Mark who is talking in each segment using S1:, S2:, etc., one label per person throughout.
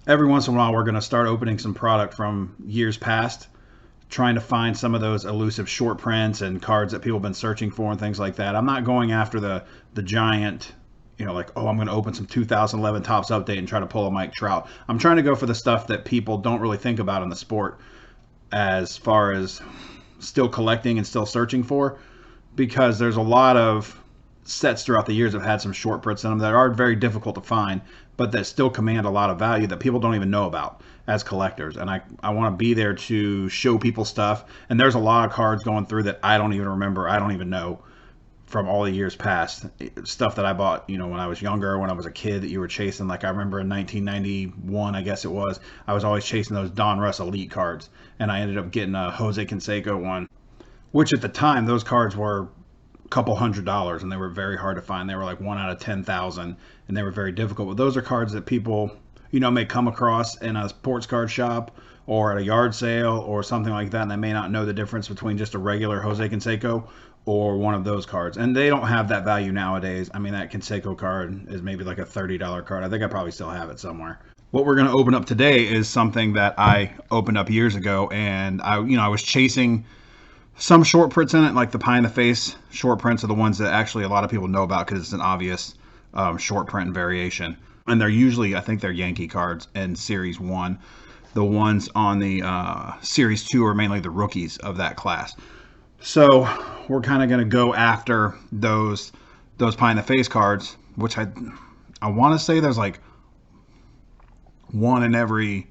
S1: every once in a while we're going to start opening some product from years past, trying to find some of those elusive short prints and cards that people have been searching for and things like that. I'm not going after the giant, like, oh, I'm going to open some 2011 Topps Update and try to pull a Mike Trout. I'm trying to go for the stuff that people don't really think about in the sport as far as still collecting and still searching for, because there's a lot of sets throughout the years that have had some short prints in them that are very difficult to find, but that still command a lot of value that people don't even know about as collectors. And I want to be there to show people stuff. And there's a lot of cards going through that I don't even remember. I don't even know from all the years past. Stuff that I bought, when I was younger, when I was a kid, that you were chasing. Like I remember in 1991, I guess it was, I was always chasing those Don Russ Elite cards. And I ended up getting a Jose Canseco one, which at the time, those cards were couple $100, and they were very hard to find. They were like 1 out of 10,000, and they were very difficult. But those are cards that people, may come across in a sports card shop or at a yard sale or something like that, and they may not know the difference between just a regular Jose Canseco or one of those cards. And they don't have that value nowadays. I mean, that Canseco card is maybe like a $30 card. I think I probably still have it somewhere. What we're going to open up today is something that I opened up years ago, and I was chasing some short prints in it, like the pie in the face short prints are the ones that actually a lot of people know about because it's an obvious short print and variation. And they're usually, I think they're Yankee cards in Series 1. The ones on the Series 2 are mainly the rookies of that class. So we're kind of going to go after those pie in the face cards, which I want to say there's like one in every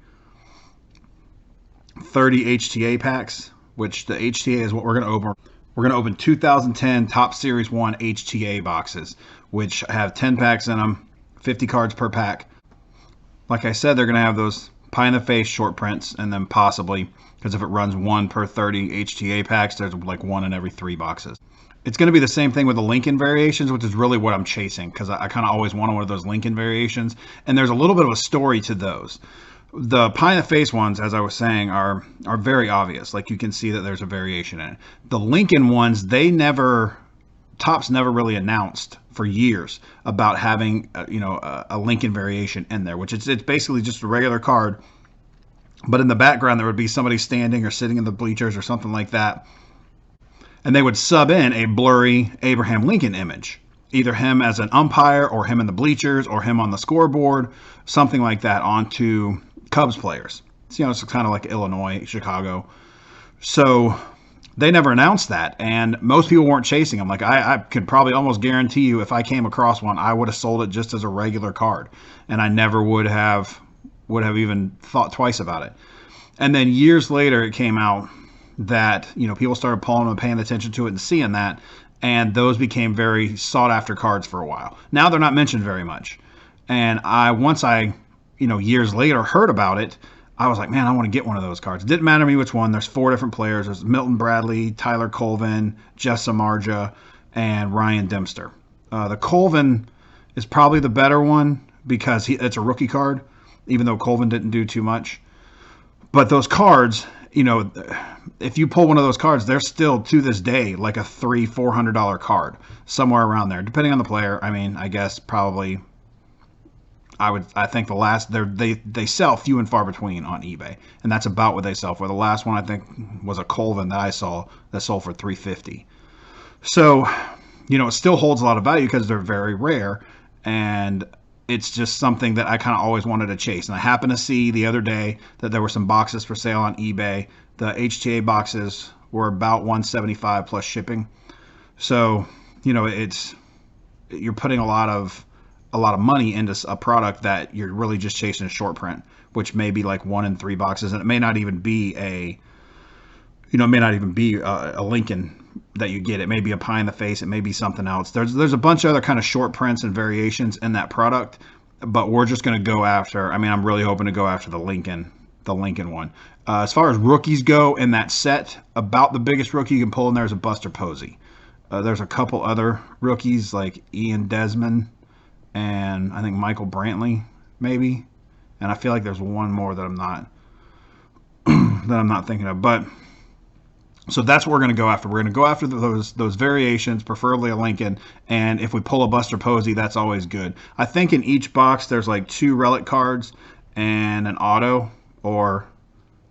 S1: 30 HTA packs, which the HTA is what we're going to open. We're going to open 2010 Topps Series 1 HTA boxes, which have 10 packs in them, 50 cards per pack. Like I said, they're going to have those pie in the face short prints, and then possibly, because if it runs 1 per 30 HTA packs, there's like 1 in every 3 boxes. It's going to be the same thing with the Lincoln variations, which is really what I'm chasing, because I kind of always wanted one of those Lincoln variations, and there's a little bit of a story to those. The pie in the face ones, as I was saying, are very obvious. Like you can see that there's a variation in it. The Lincoln ones, Topps never really announced for years about having a Lincoln variation in there, which it's basically just a regular card, but in the background there would be somebody standing or sitting in the bleachers or something like that, and they would sub in a blurry Abraham Lincoln image, either him as an umpire or him in the bleachers or him on the scoreboard, something like that, onto Cubs players. So, it's kind of like Illinois, Chicago. So they never announced that, and most people weren't chasing them. Like I could probably almost guarantee you, if I came across one, I would have sold it just as a regular card, and I never would have even thought twice about it. And then years later, it came out that people started pulling them and paying attention to it and seeing that, and those became very sought after cards for a while. Now they're not mentioned very much, and once I years later heard about it, I was like, man, I want to get one of those cards. It didn't matter to me which one. There's 4 different players. There's Milton Bradley, Tyler Colvin, Jess Samardzija, and Ryan Dempster. The Colvin is probably the better one because it's a rookie card, even though Colvin didn't do too much. But those cards, if you pull one of those cards, they're still to this day like a $300-$400 card, somewhere around there, depending on the player. I mean, I guess probably. I think the last they sell few and far between on eBay, and that's about what they sell for. The last one I think was a Colvin that I saw that sold for $350. So, it still holds a lot of value because they're very rare, and it's just something that I kind of always wanted to chase. And I happened to see the other day that there were some boxes for sale on eBay. The HTA boxes were about $175 plus shipping. So, you're putting a lot of money into a product that you're really just chasing a short print, which may be like 1 in 3 boxes, and it may not even be a Lincoln that you get. It may be a pie in the face. It may be something else. There's a bunch of other kind of short prints and variations in that product, but we're just going to go after. I'm really hoping to go after the Lincoln one. As far as rookies go in that set, about the biggest rookie you can pull in there is a Buster Posey. There's a couple other rookies like Ian Desmond and I think Michael Brantley, maybe. And I feel like there's one more that I'm not thinking of. But so that's what we're going to go after. We're going to go after those variations, preferably a Lincoln. And if we pull a Buster Posey, that's always good. I think in each box there's like 2 relic cards and an auto, or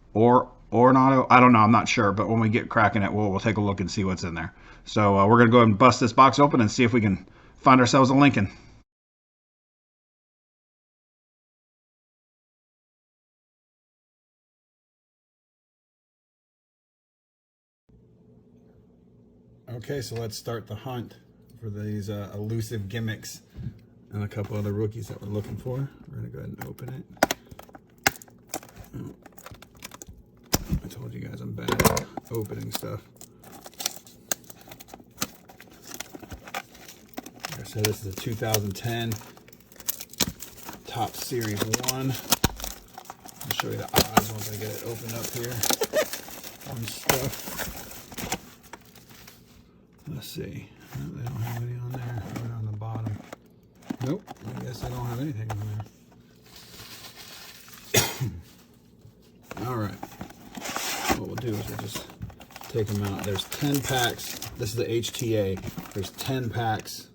S1: an auto. I don't know. I'm not sure. But when we get cracking it, we'll take a look and see what's in there. So we're going to go ahead and bust this box open and see if we can find ourselves a Lincoln. Okay, so let's start the hunt for these elusive gimmicks and a couple other rookies that we're looking for. We're going to go ahead and open it. I told you guys I'm bad at opening stuff. Like I said, this is a 2010 Top Series 1. I'll show you the odds once I get it opened up here on stuff. Let's see. No, they don't have any on there. Right on the bottom. Nope. I guess I don't have anything on there. All right. What we'll do is we'll just take them out. There's 10 packs. This is the HTA. There's 10 packs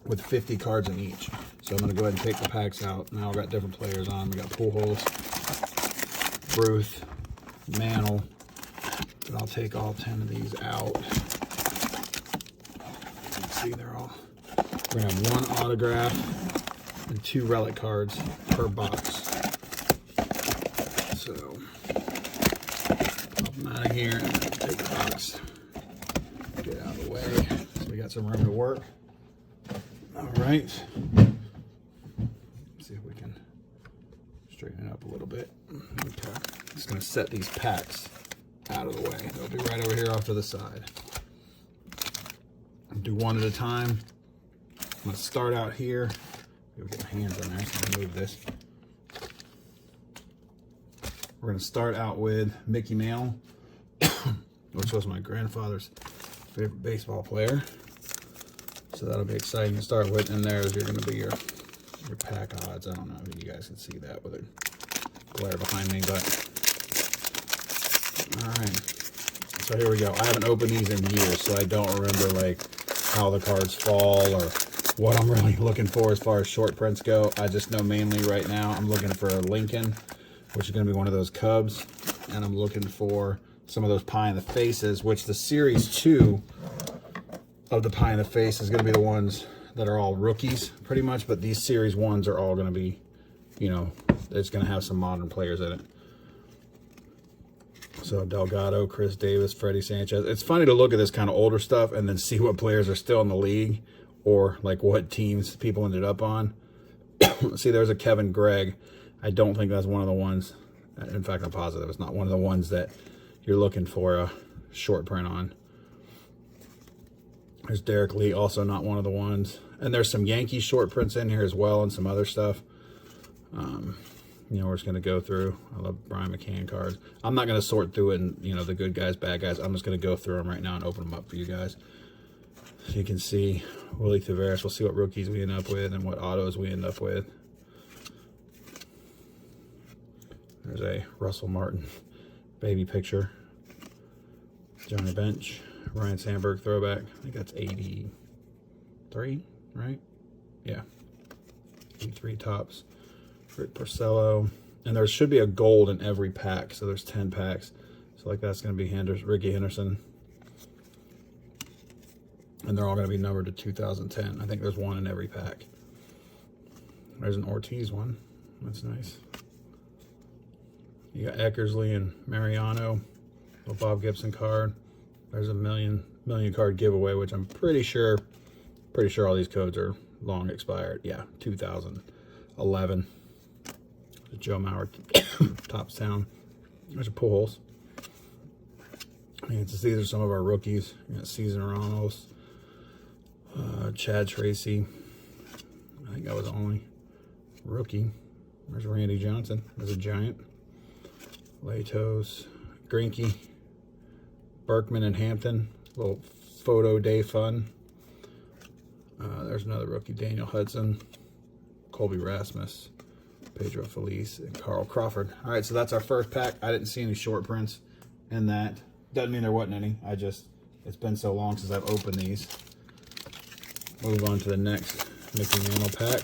S1: with 50 cards in each. So I'm going to go ahead and take the packs out. Now I've got different players on. We got Pujols, Ruth, Mantle. But I'll take all 10 of these out. See, they're all. We're going to have one autograph and 2 relic cards per box. So, pop them out of here and take the box. Get out of the way. So we got some room to work. All right. Let's see if we can straighten it up a little bit. Okay. Just going to set these packs out of the way. They'll be right over here off to the side. Do one at a time. I'm going to start out here. We'll get my hands in there so I can move this. We're going to start out with Mickey Mantle, which was my grandfather's favorite baseball player. So that'll be exciting to start with. And there's going to be your pack odds. I don't know if you guys can see that with a glare behind me, but all right. So here we go. I haven't opened these in years, so I don't remember like how the cards fall or what I'm really looking for as far as short prints go. I just know mainly right now I'm looking for a Lincoln, which is going to be one of those Cubs, and I'm looking for some of those Pie in the Faces, which the Series 2 of the Pie in the Face is going to be the ones that are all rookies, pretty much, but these Series 1s are all going to be, you know, it's going to have some modern players in it. So Delgado, Chris Davis, Freddie Sanchez. It's funny to look at this kind of older stuff and then see what players are still in the league or like what teams people ended up on. See, there's a Kevin Gregg. I don't think that's one of the ones. In fact, I'm positive it's not one of the ones that you're looking for a short print on. There's Derek Lee, also not one of the ones. And there's some Yankee short prints in here as well and some other stuff. You know, we're just going to go through. I love Brian McCann cards. I'm not going to sort through it and, you know, the good guys, bad guys. I'm just going to go through them right now and open them up for you guys. So you can see Willie Taveras. We'll see what rookies we end up with and what autos we end up with. There's a Russell Martin baby picture. Johnny Bench. Ryan Sandberg throwback. I think that's 83, right? Yeah. 83 tops. Rick Porcello. And there should be a gold in every pack. So there's 10 packs. So like that's going to be Ricky Henderson. And they're all going to be numbered to 2010. I think there's one in every pack. There's an Ortiz one. That's nice. You got Eckersley and Mariano. A Bob Gibson card. There's a million card giveaway, which I'm pretty sure all these codes are long expired. Yeah, 2011. Joe Mauer, Tops Town. There's a Pujols. These are some of our rookies. You got Cesar Ramos, Chad Tracy. I think that was the only rookie. There's Randy Johnson. There's a Giant. Latos, Greinke, Berkman and Hampton. Little photo day fun. There's another rookie, Daniel Hudson, Colby Rasmus, Pedro Feliz, and Carl Crawford. All right, so that's our first pack. I didn't see any short prints in that. Doesn't mean there wasn't any. It's been so long since I've opened these. Move on to the next Mickey Mantle pack.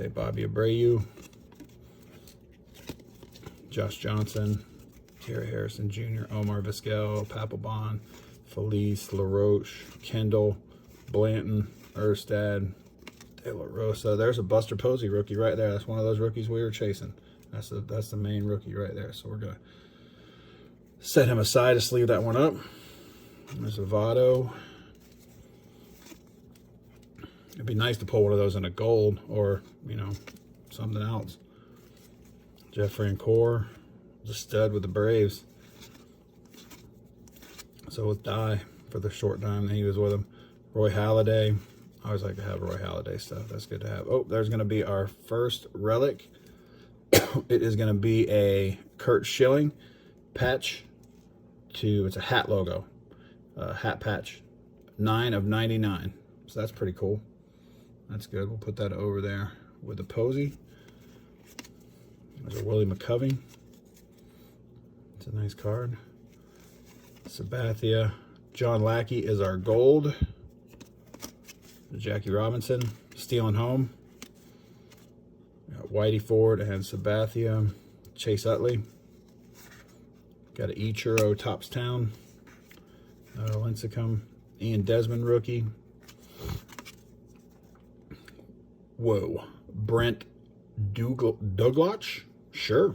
S1: There's a Bobby Abreu, Josh Johnson, Terry Harrison Jr., Omar Vizquel, Papelbon, Felice, LaRoche, Kendall, Blanton, Erstad, De La Rosa. There's a Buster Posey rookie right there. That's one of those rookies we were chasing. That's the main rookie right there. So we're gonna set him aside to sleeve that one up. There's a Votto. It'd be nice to pull one of those in a gold or, you know, something else. Jeff Franco, the stud with the Braves. So with Dye for the short time that he was with him. Roy Halladay. I always like to have Roy Halladay stuff. That's good to have. Oh, there's going to be our first relic. It is going to be a Kurt Schilling patch it's a hat logo. Hat patch. 9 of 99. So that's pretty cool. That's good. We'll put that over there with the Posey. There's a Willie McCovey. It's a nice card. Sabathia. John Lackey is our gold. Jackie Robinson, stealing home. Got Whitey Ford and Sabathia. Chase Utley. Got an Ichiro Topstown. Lincecum. Ian Desmond rookie. Whoa. Brent Douglas? Sure.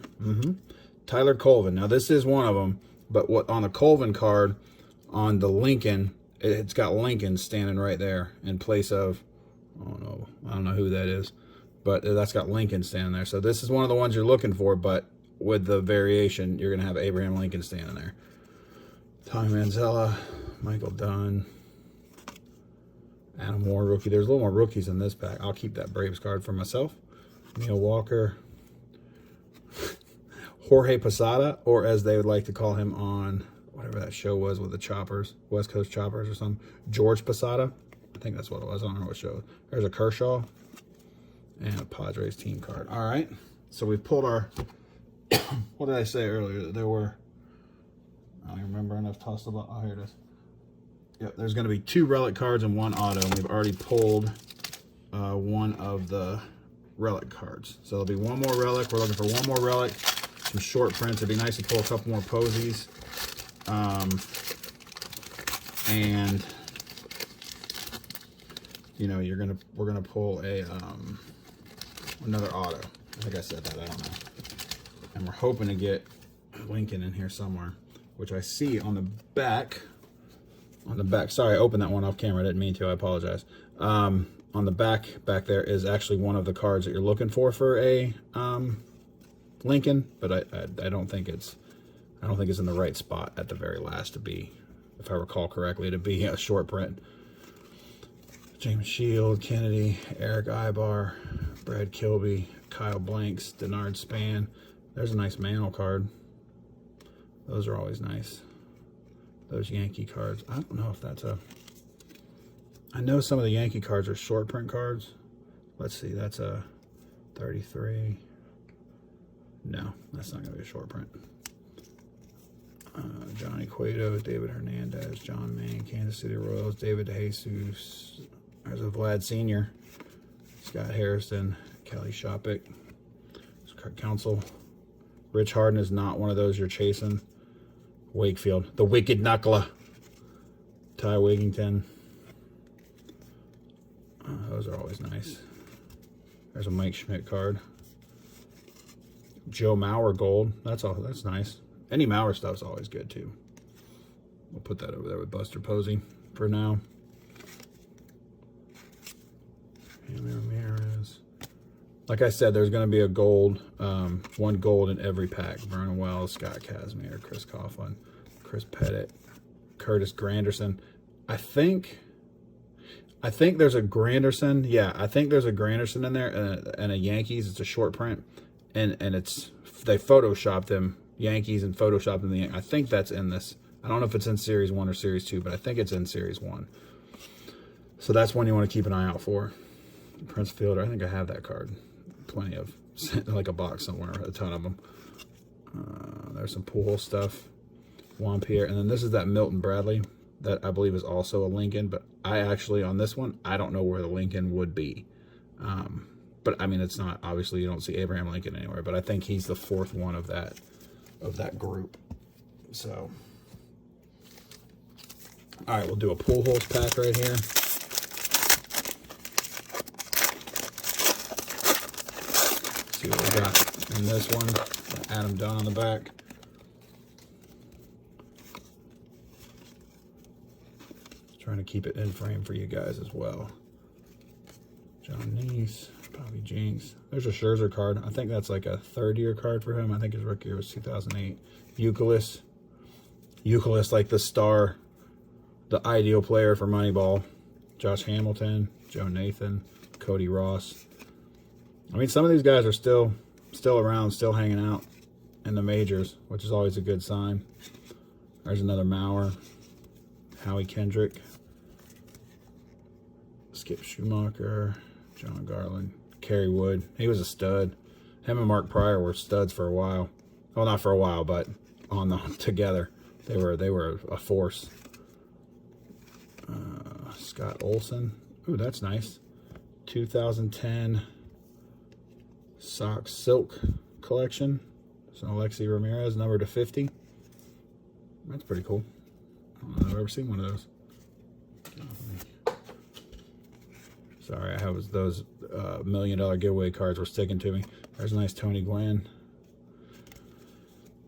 S1: Tyler Colvin. Now this is one of them, but what on the Colvin card, on the Lincoln, it's got Lincoln standing right there in place of, I don't know who that is, but that's got Lincoln standing there. So this is one of the ones you're looking for, but with the variation, you're going to have Abraham Lincoln standing there. Tommy Manzella, Michael Dunn, Adam Moore rookie. There's a little more rookies in this pack. I'll keep that Braves card for myself. Neil Walker, Jorge Posada, or as they would like to call him on whatever that show was with the Choppers, West Coast Choppers or something, George Posada. I think that's what it was. I don't know what show. There's a Kershaw and a Padres team card. All right, so we pulled our, what did I say earlier? There were, I don't even remember enough tossed about. Oh, here it is. Yep, there's going to be 2 relic cards and 1 auto, and we've already pulled one of the relic cards. So there'll be 1 more relic. We're looking for 1 more relic, some short prints. It'd be nice to pull a couple more Posies. And you know, we're gonna pull a another auto. I think I said that, I don't know. And we're hoping to get Lincoln in here somewhere, which I see on the back. Sorry, I opened that one off camera. I didn't mean to. I apologize. On the back there is actually one of the cards that you're looking for a Lincoln, but I don't think it's in the right spot at the very last to be, if I recall correctly, to be a short print. James Shield, Kennedy, Eric Ibar, Brad Kilby, Kyle Blanks, Denard Span. There's a nice Mantle card. Those are always nice. Those Yankee cards. I don't know if that's a... I know some of the Yankee cards are short print cards. Let's see, that's a 33. No, that's not going to be a short print. Johnny Cueto, David Hernandez, John Maine, Kansas City Royals, David DeJesus. There's a Vlad Sr., Scott Harrison, Kelly Shopik, Kurt Counsell. Rich Harden is not one of those you're chasing. Wakefield, the Wicked Knuckler. Ty Wigington. Those are always nice. There's a Mike Schmidt card. Joe Mauer gold. That's nice. Any Mauer stuff's always good too. We'll put that over there with Buster Posey for now. Ramirez. Like I said, there's going to be a gold, 1 gold in every pack. Vernon Wells, Scott Kazmir, Chris Coughlin, Chris Pettit, Curtis Granderson. I think there's a Granderson. Yeah, I think there's a Granderson in there and a Yankees. It's a short print, and they photoshopped them Yankees and photoshopped them the Yankees. I think that's in this. I don't know if it's in Series 1 or Series 2, but I think it's in Series 1. So that's one you want to keep an eye out for. Prince Fielder. I think I have that card. Plenty of, like a box somewhere, a ton of them. There's some pool stuff. Juan Pierre. And then this is that Milton Bradley that I believe is also a Lincoln, but I actually, on this one, I don't know where the Lincoln would be. But I mean, it's not, obviously you don't see Abraham Lincoln anywhere, but I think he's the fourth one of that group. So, all right, we'll do a pool holes pack right here. See what we got in this one. Adam Dunn on the back. Trying to keep it in frame for you guys as well. John Neese, Bobby Jinks. There's a Scherzer card. I think that's like a third-year card for him. I think his rookie year was 2008. Euclid. Euclid, like the star, the ideal player for Moneyball. Josh Hamilton, Joe Nathan, Cody Ross. I mean, some of these guys are still around, still hanging out in the majors, which is always a good sign. There's another Mauer. Howie Kendrick. Skip Schumacher. John Garland. Kerry Wood. He was a stud. Him and Mark Pryor were studs for a while. Well, not for a while, but on the together. They were a force. Scott Olson. Ooh, that's nice. 2010 Sox Silk collection. So Alexi Ramirez, number to 50. That's pretty cool. I don't know if I've ever seen one of those. Sorry, I have those $1 million giveaway cards were sticking to me. There's a nice Tony Gwynn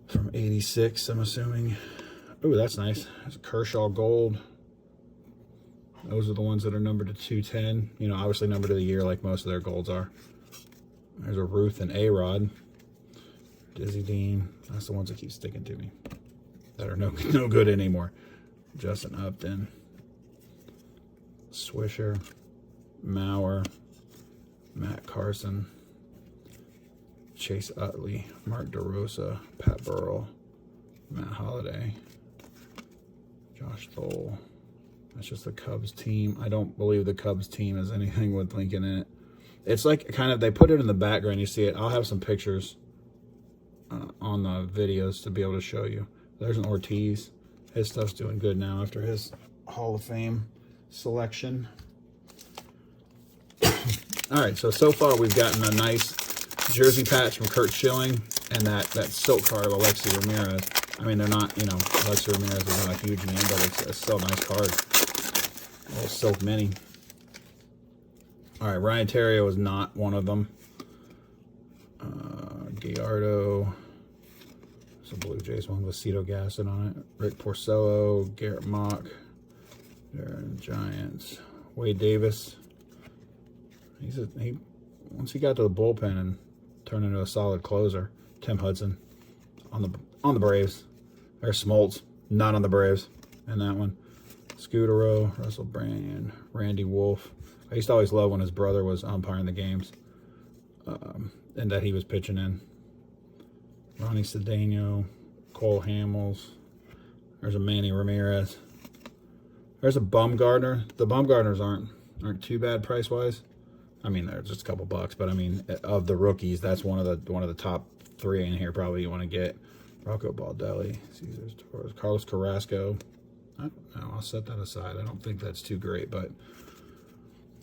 S1: from 86, I'm assuming. Ooh, that's nice. There's a Kershaw Gold. Those are the ones that are numbered to 210. You know, obviously numbered to the year like most of their golds are. There's a Ruth and A-Rod. Dizzy Dean. That's the ones that keep sticking to me. That are no good anymore. Justin Upton. Swisher. Mauer. Matt Carson. Chase Utley. Mark DeRosa. Pat Burrell. Matt Holliday. Josh Thole. That's just the Cubs team. I don't believe the Cubs team has anything with Lincoln in it. It's like kind of, they put it in the background. You see it. I'll have some pictures on the videos to be able to show you. There's an Ortiz. His stuff's doing good now after his Hall of Fame selection. All right, so far we've gotten a nice jersey patch from Kurt Schilling and that silk card of Alexi Ramirez. I mean, they're not, you know, Alexi Ramirez is not a huge name, but it's still a nice card. A little silk mini. All right, Ryan Terrio is not one of them. Gallardo. There's a Blue Jays one with Cito Gaston on it. Rick Porcello, Garrett Mock. Darren Giants. Wade Davis. Once he got to the bullpen and turned into a solid closer. Tim Hudson on the Braves. There's Smoltz, not on the Braves. And that one. Scudero, Russell Brand, Randy Wolf. I used to always love when his brother was umpiring the games and that he was pitching in. Ronnie Cedeno, Cole Hamels. There's a Manny Ramirez. There's a Bumgarner. The Bumgarners aren't too bad price-wise. I mean, they're just a couple bucks, but I mean, of the rookies, that's one of the top three in here probably you want to get. Rocco Baldelli, Cesar Torres, Carlos Carrasco. I don't know. I'll set that aside. I don't think that's too great, but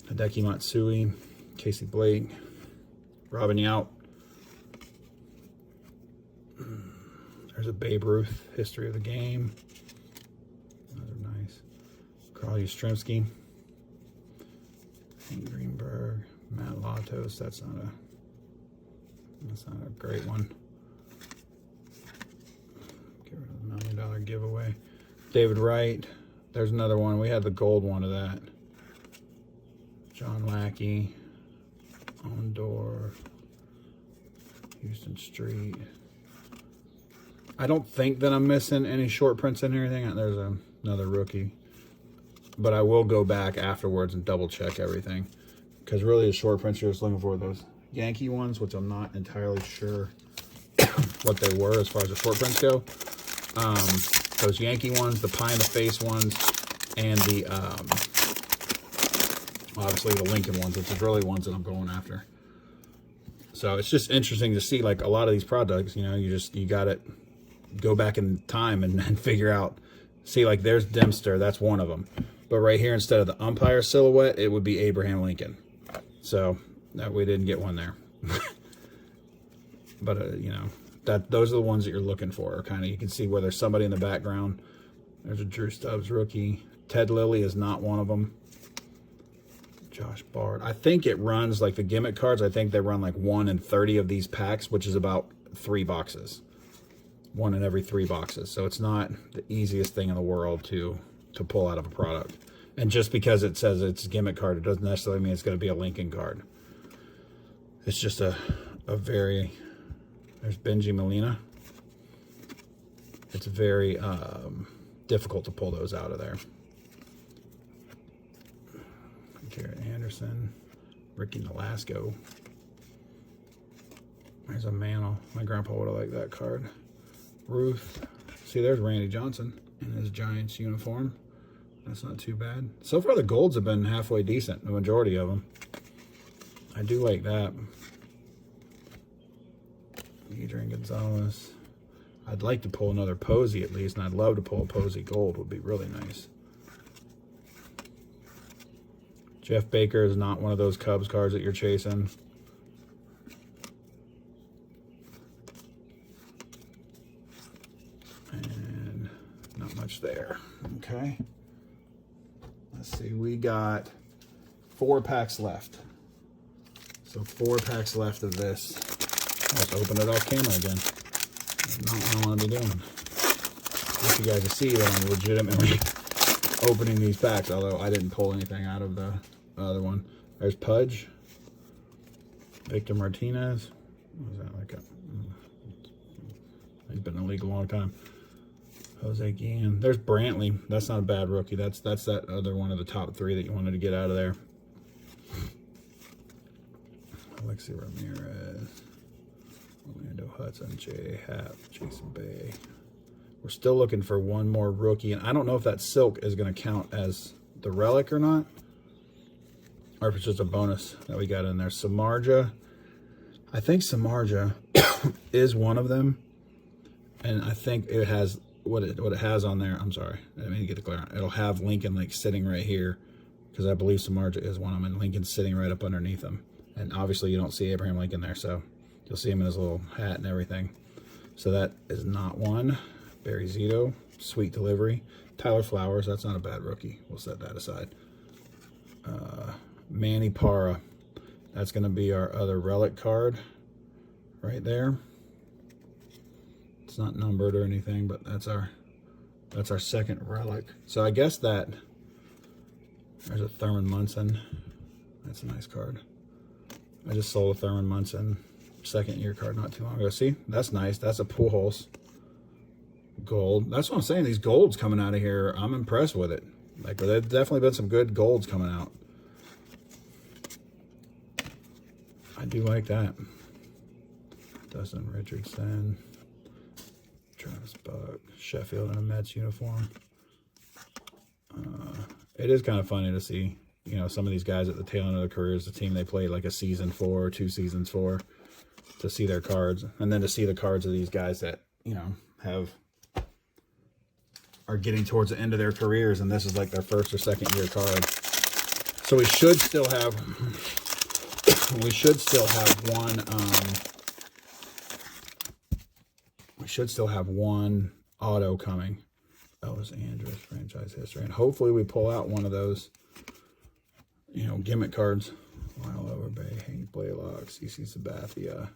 S1: Hideki Matsui, Casey Blake, Robin Yount. There's a Babe Ruth, History of the Game. Those are nice. Carl Yastrzemski. Hank Greenberg, Matt Latos. That's not a great one. Get rid of the $1 million giveaway. David Wright. There's another one. We had the gold one of that. John Lackey. Ondor. Houston Street. I don't think that I'm missing any short prints in here or anything. There's another rookie. But I will go back afterwards and double check everything. Because really the short prints you're just looking for those Yankee ones, which I'm not entirely sure what they were as far as the short prints go. Those Yankee ones, the pie in the face ones, and the obviously the Lincoln ones, which is really ones that I'm going after. So it's just interesting to see, like, a lot of these products, you know, you got to go back in time and figure out, see, like, there's Dempster, that's one of them. But right here, instead of the umpire silhouette, it would be Abraham Lincoln. So that we didn't get one there. But, you know, those are the ones that you're looking for. Kind of, you can see where there's somebody in the background. There's a Drew Stubbs rookie. Ted Lilly is not one of them. Josh Bard. I think it runs like the gimmick cards. I think they run like 1 in 30 of these packs, which is about 3 boxes. 1 in every 3 boxes. So it's not the easiest thing in the world to pull out of a product. And just because it says it's a gimmick card, it doesn't necessarily mean it's going to be a Lincoln card. It's just a very... There's Benji Molina. It's very difficult to pull those out of there. Garrett Anderson, Ricky Nolasco. There's a Mantle. My grandpa would have liked that card. Ruth. See, there's Randy Johnson in his Giants uniform. That's not too bad. So far, the golds have been halfway decent, the majority of them. I do like that. Adrian Gonzalez. I'd like to pull another Posey at least, and I'd love to pull a Posey gold. Would be really nice. Jeff Baker is not one of those Cubs cards that you're chasing. And not much there. Okay. Let's see. We got 4 packs left. So 4 packs left of this. Let's open it off camera again. That's not what I want to be doing. I want you guys to see that I'm legitimately opening these packs, although I didn't pull anything out of the other one. There's Pudge. Victor Martinez. What was that like? He's been in the league a long time. Jose Guillen. There's Brantley. That's not a bad rookie. That's that other one of the top 3 that you wanted to get out of there. Alexi Ramirez. Orlando Hudson. Jay Happ. Jason Bay. We're still looking for one more rookie, and I don't know if that silk is going to count as the relic or not, or if it's just a bonus that we got in there. Samardzija. I think Samardzija is one of them, and I think it has what it has on there. I'm sorry, I didn't mean to get it clear. It'll have Lincoln like sitting right here, because I believe Samardzija is one of them, and Lincoln's sitting right up underneath him. And obviously you don't see Abraham Lincoln there, so you'll see him in his little hat and everything. So that is not one. Barry Zito, sweet delivery. Tyler Flowers, that's not a bad rookie. We'll set that aside. Manny Parra, that's going to be our other relic card right there. It's not numbered or anything, but that's our second relic. So I guess that there's a Thurman Munson. That's a nice card. I just sold a Thurman Munson second year card not too long ago. See, that's nice. That's a Pujols gold. That's what I'm saying. These golds coming out of here, I'm impressed with it. Like, there's definitely been some good golds coming out. I do like that. Dustin Richardson, Travis Buck, Sheffield in a Mets uniform. It is kind of funny to see, you know, some of these guys at the tail end of their careers, the team they played like a season for or 2 seasons for, to see their cards, and then to see the cards of these guys that, you know, are getting towards the end of their careers, and this is like their first or second year card. So we should still have one auto coming. That was Andrews franchise history, and hopefully we pull out one of those, you know, gimmick cards. Lyle Overbay, Hank Blaylock, CC Sabathia.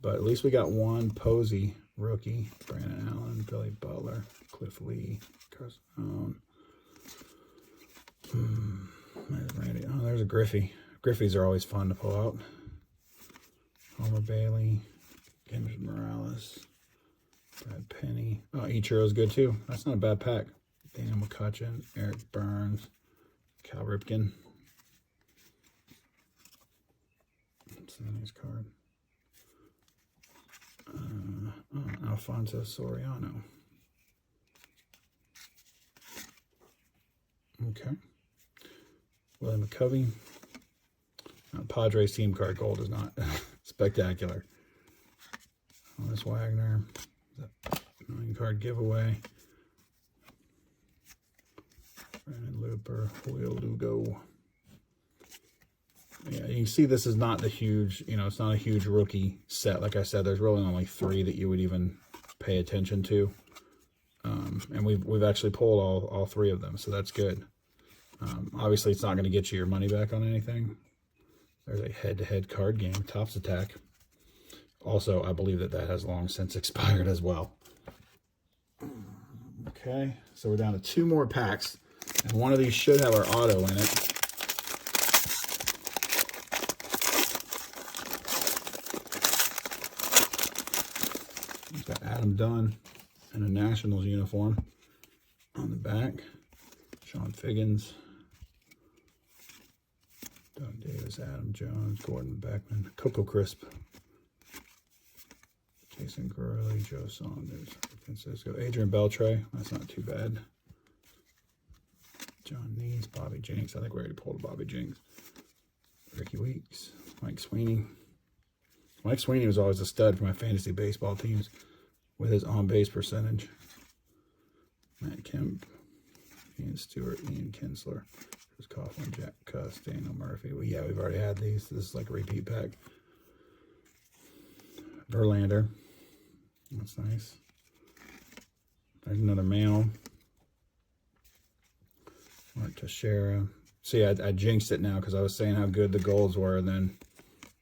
S1: But at least we got one Posey rookie. Brandon Allen, Billy Butler, Cliff Lee, Carson. There's Randy. Oh, there's a Griffey. Griffies are always fun to pull out. Homer Bailey, James Morales, Brad Penny. Oh, Ichiro's good too. That's not a bad pack. Daniel McCutcheon, Eric Burns, Cal Ripken. What's the next card? Alfonso Soriano. Okay. William McCovey. Padres team card gold is not spectacular. Honest Wagner. 9-card giveaway. Brandon Looper. Julio Lugo. Yeah, you can see this is not the huge, you know, it's not a huge rookie set. Like I said, there's really only 3 that you would even pay attention to. And we've actually pulled all 3 of them, so that's good. Obviously, it's not going to get you your money back on anything. There's a head-to-head card game, Topps Attack. Also, I believe that has long since expired as well. Okay, so we're down to 2 more packs, and one of these should have our auto in it. We've got Adam Dunn in a Nationals uniform on the back. Sean Figgins, Doug Davis, Adam Jones, Gordon Beckman, Coco Crisp, Jason Gurley, Joe Saunders, Francisco, Adrian Beltre. That's not too bad. John Nees, Bobby Jenks. I think we already pulled a Bobby Jenks. Ricky Weeks, Mike Sweeney. Mike Sweeney was always a stud for my fantasy baseball teams with his on-base percentage. Matt Kemp, Ian Stewart, Ian Kinsler, Chris Coughlin, Jack Cuss, Daniel Murphy. Well, yeah, we've already had these. This is like a repeat pack. Verlander. That's nice. There's another Mantle. Mark Teixeira. See, I jinxed it now because I was saying how good the golds were, and then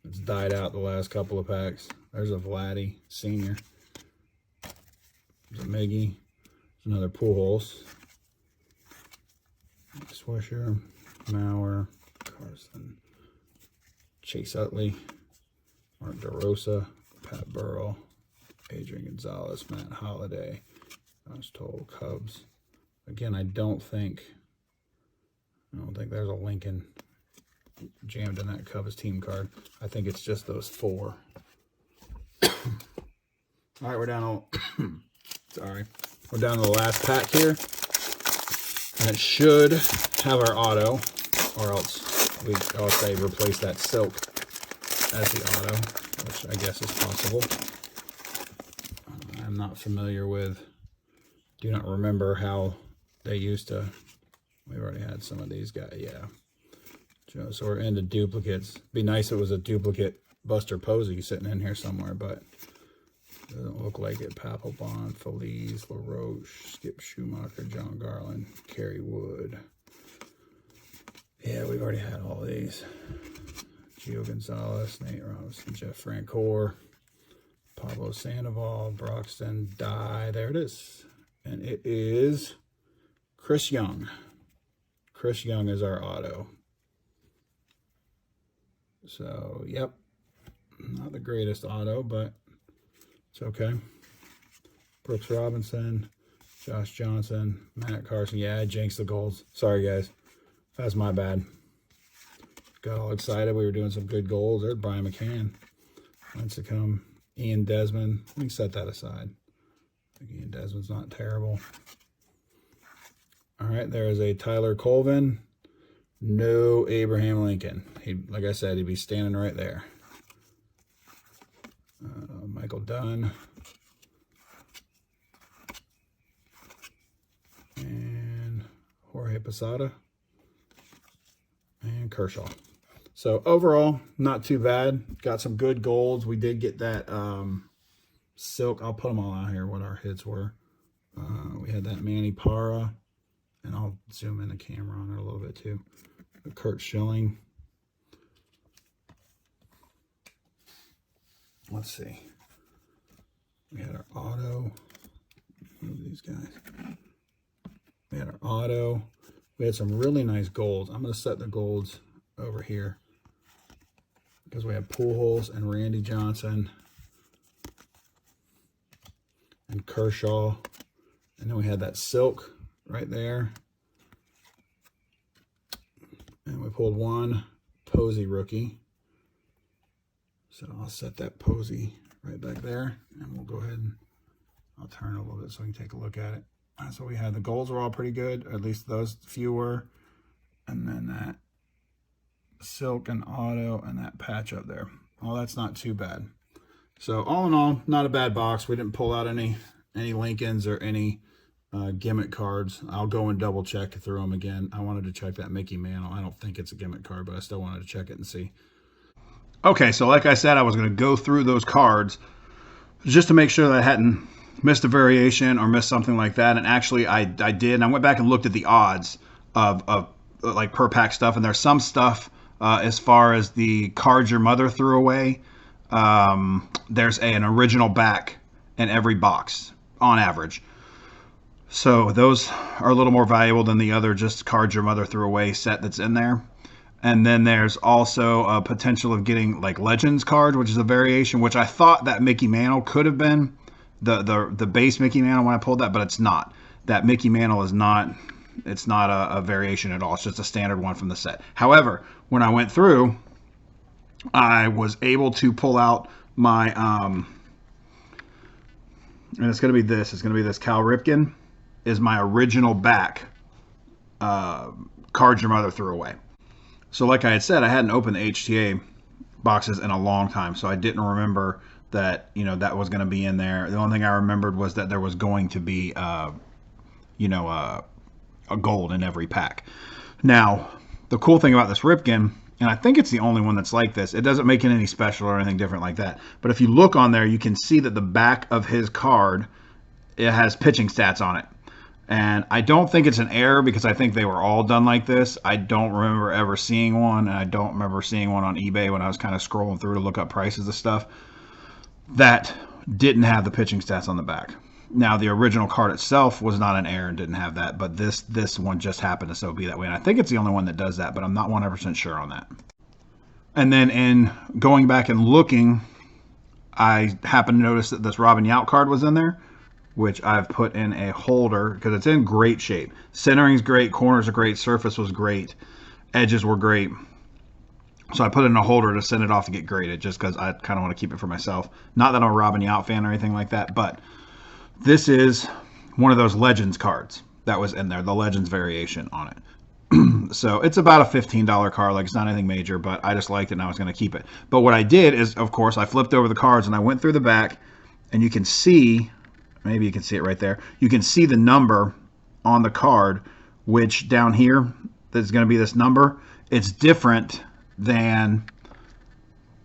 S1: it's died out the last couple of packs. There's a Vladdy Sr. There's a Miggy. There's another Pujols. Swisher, Mauer, Carson, Chase Utley, Mark DeRosa, Pat Burrell, Adrian Gonzalez, Matt Holliday. I was told Cubs. Again, I don't think there's a Lincoln jammed in that Cubs team card. I think it's just those 4. All right, we're down to we're down to the last pack here. And it should have our auto, or else I'll say replace that silk as the auto, which I guess is possible. I'm not familiar with, do not remember how they used to. We've already had some of these guys, yeah. So we're into duplicates. Be nice if it was a duplicate Buster Posey sitting in here somewhere, but doesn't look like it. Papelbon, Feliz, LaRoche, Skip Schumacher, John Garland, Kerry Wood. Yeah, we've already had all these. Gio Gonzalez, Nate Robinson, Jeff Franco, Pablo Sandoval, Broxton, Dye. There it is. And it is Chris Young. Chris Young is our auto. So, yep. Not the greatest auto, but it's okay. Brooks Robinson, Josh Johnson, Matt Carson. Yeah, I jinxed the golds. Sorry, guys. That's my bad. Got all excited. We were doing some good goals. There's Brian McCann. Lincecum, Ian Desmond. We can set that aside. I think Ian Desmond's not terrible. All right, there is a Tyler Colvin. No Abraham Lincoln. Like I said, he'd be standing right there. Michael Dunn. And Jorge Posada. And Kershaw. So overall, not too bad. Got some good golds. We did get that silk. I'll put them all out here, what our hits were. We had that Manny Parra. And I'll zoom in the camera on it a little bit too. Kurt Schilling. Let's see. We had our auto. Move these guys. We had our auto. We had some really nice golds. I'm going to set the golds over here because we have Pujols and Randy Johnson and Kershaw. And then we had that silk right there. And we pulled one Posey rookie. So I'll set that Posey right back there. And we'll go ahead and I'll turn it a little bit so we can take a look at it. So we had the golds were all pretty good. At least those few were. And then that silk and auto and that patch up there. Oh, that's not too bad. So all in all, not a bad box. We didn't pull out any Lincolns or any gimmick cards. I'll go and double check through them again. I wanted to check that Mickey Mantle. I don't think it's a gimmick card, but I still wanted to check it and see. Okay, so like I said, I was going to go through those cards just to make sure that I hadn't missed a variation or missed something like that. And actually, I did. And I went back and looked at the odds of like per pack stuff. And there's some stuff as far as the cards your mother threw away. There's an original back in every box on average. So those are a little more valuable than the other just cards your mother threw away set that's in there. And then there's also a potential of getting like Legends card, which is a variation, which I thought that Mickey Mantle could have been the base Mickey Mantle when I pulled that, but it's not. That Mickey Mantle is not, it's not a variation at all. It's just a standard one from the set. However, when I went through, I was able to pull out my, and it's going to be this. It's going to be this Cal Ripken is my original back card your mother threw away. So like I had said, I hadn't opened the HTA boxes in a long time, so I didn't remember that, you know, that was going to be in there. The only thing I remembered was that there was going to be, you know, a gold in every pack. Now, the cool thing about this Ripken, and I think it's the only one that's like this, it doesn't make it any special or anything different like that. But if you look on there, you can see that the back of his card, it has pitching stats on it. And I don't think it's an error because I think they were all done like this. I don't remember ever seeing one, and I don't remember seeing one on eBay when I was kind of scrolling through to look up prices of stuff that didn't have the pitching stats on the back. Now, the original card itself was not an error and didn't have that, but this one just happened to so be that way. And I think it's the only one that does that, but I'm not 100% sure on that. And then in going back and looking, I happened to notice that this Robin Yount card was in there, which I've put in a holder because it's in great shape. Centering's great, corners are great, surface was great, edges were great. So I put it in a holder to send it off to get graded just because I kind of want to keep it for myself. Not that I'm a Robin Yount fan or anything like that, but this is one of those Legends cards that was in there, the Legends variation on it. So it's about a $15 card, like it's not anything major, but I just liked it and I was going to keep it. But what I did is, of course, I flipped over the cards and I went through the back, and you can see, maybe you can see it right there. You can see the number on the card, which down here, there's going to be this number. It's different than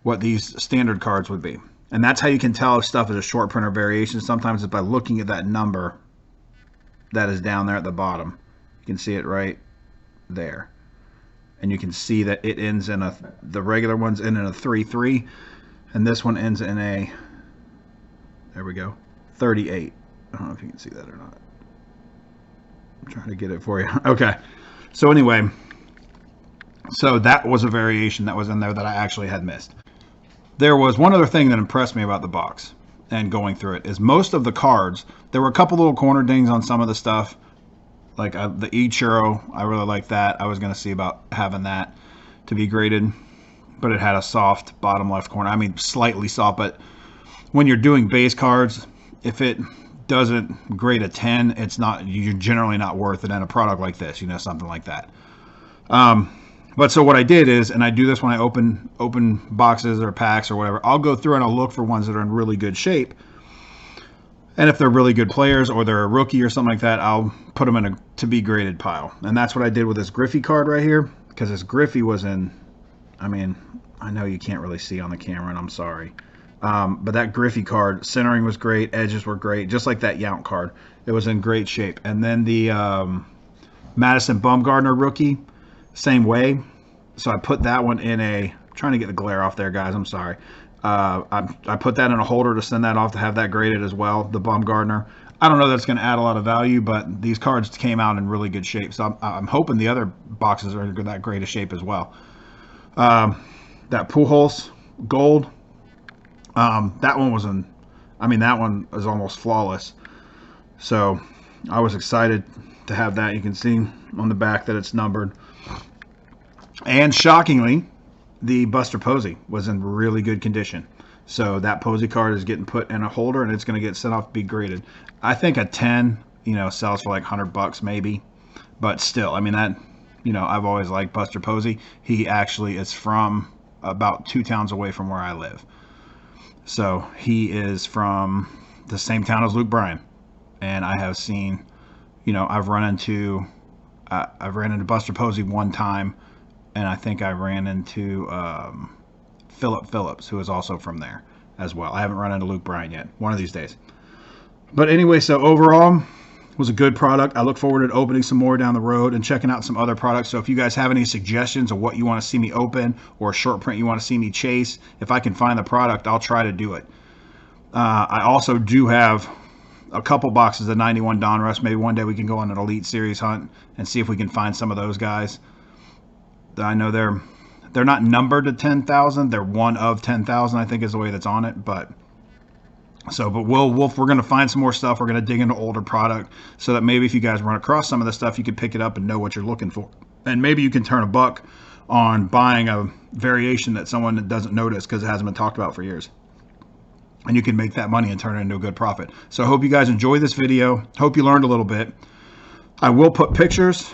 S1: what these standard cards would be. And that's how you can tell if stuff is a short print or variation. Sometimes it's by looking at that number that is down there at the bottom. You can see it right there. And you can see that it ends in a, the regular ones end in a 3-3. And this one ends in a, there we go, 38. I don't know if you can see that or not. I'm trying to get it for you. Okay. So anyway, so that was a variation that was in there that I actually had missed. There was one other thing that impressed me about the box and going through it is most of the cards, there were a couple little corner dings on some of the stuff. Like the Ichiro, I really like that. I was going to see about having that to be graded, but it had a soft bottom left corner. I mean, slightly soft, but when you're doing base cards, if it doesn't grade a 10, it's not, you're generally not worth it in a product like this, you know, something like that. But so what I did is, and I do this when I open boxes or packs or whatever, I'll go through and I'll look for ones that are in really good shape. And if they're really good players or they're a rookie or something like that, I'll put them in a to be graded pile. And that's what I did with this Griffey card right here, because this Griffey was in, I mean, I know you can't really see on the camera and I'm sorry. But that Griffey card, centering was great, edges were great, just like that Yount card. It was in great shape. And then the Madison Bumgarner rookie, same way. So I put that one in a, I'm trying to get the glare off there, guys, I'm sorry. I put that in a holder to send that off to have that graded as well, the Bumgarner. I don't know that it's going to add a lot of value, but these cards came out in really good shape. So I'm hoping the other boxes are in that great a shape as well. That Pujols gold, that one was in, I mean, that one is almost flawless. So I was excited to have that. You can see on the back that it's numbered. And shockingly, the Buster Posey was in really good condition. So that Posey card is getting put in a holder and it's going to get sent off to be graded. I think a 10, you know, sells for like $100 maybe. But still, I mean, that, you know, I've always liked Buster Posey. He actually is from about 2 towns away from where I live. So he is from the same town as Luke Bryan. And I have seen, you know, I've ran into Buster Posey one time. And I think I ran into Philip Phillips, who is also from there as well. I haven't run into Luke Bryan yet. One of these days. But anyway, so overall, it was a good product. I look forward to opening some more down the road and checking out some other products. So if you guys have any suggestions of what you want to see me open or a short print you want to see me chase, if I can find the product, I'll try to do it. I also do have a couple boxes of 91 Donruss. Maybe one day we can go on an Elite Series hunt and see if we can find some of those guys. I know they're not numbered to 10,000. They're one of 10,000, I think is the way that's on it. But we're going to find some more stuff. We're going to dig into older product so that maybe if you guys run across some of the stuff, you can pick it up and know what you're looking for. And maybe you can turn a buck on buying a variation that someone doesn't notice because it hasn't been talked about for years. And you can make that money and turn it into a good profit. So I hope you guys enjoyed this video. Hope you learned a little bit. I will put pictures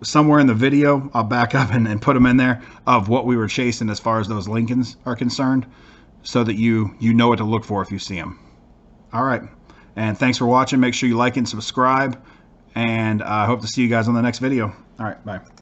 S1: somewhere in the video. I'll back up and put them in there of what we were chasing as far as those Lincolns are concerned, so that you know what to look for if you see them. All right. And thanks for watching. Make sure you like and subscribe. And I hope to see you guys on the next video. All right. Bye.